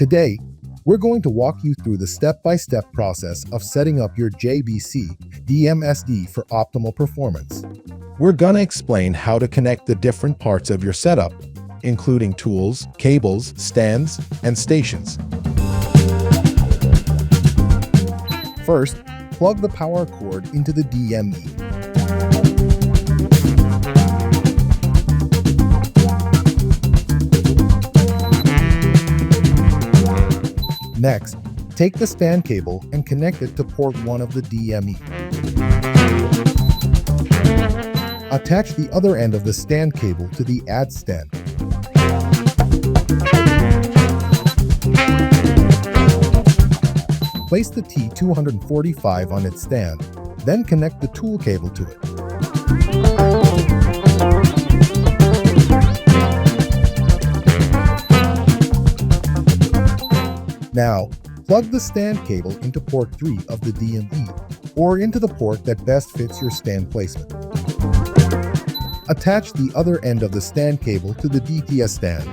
Today, we're going to walk you through the step-by-step process of setting up your JBC DMSD for optimal performance. We're gonna explain how to connect the different parts of your setup, including tools, cables, stands, and stations. First, plug the power cord into the DME. Next, take the stand cable and connect it to port 1 of the DME. Attach the other end of the stand cable to the add stand. Place the T245 on its stand, then connect the tool cable to it. Now, plug the stand cable into port 3 of the DME, or into the port that best fits your stand placement. Attach the other end of the stand cable to the DTS stand.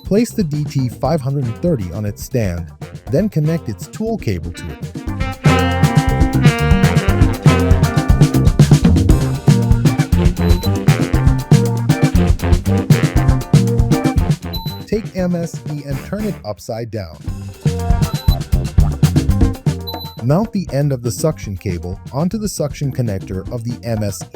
Place the DT530 on its stand, then connect its tool cable to it. Take MSD and turn it upside down. Mount the end of the suction cable onto the suction connector of the MSD.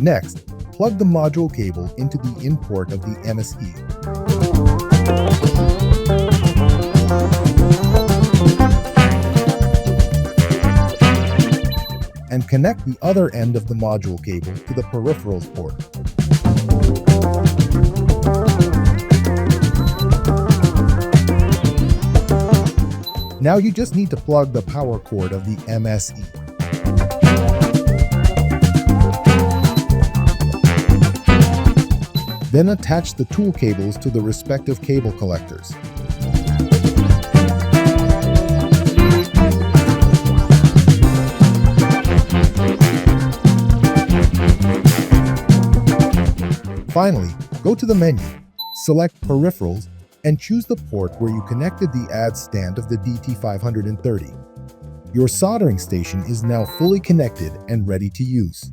Next, plug the module cable into the in port of the MSE. And connect the other end of the module cable to the peripherals port. Now you just need to plug the power cord of the MSE. Then attach the tool cables to the respective cable collectors. Finally, go to the menu, select Peripherals, and choose the port where you connected the add stand of the DT530. Your soldering station is now fully connected and ready to use.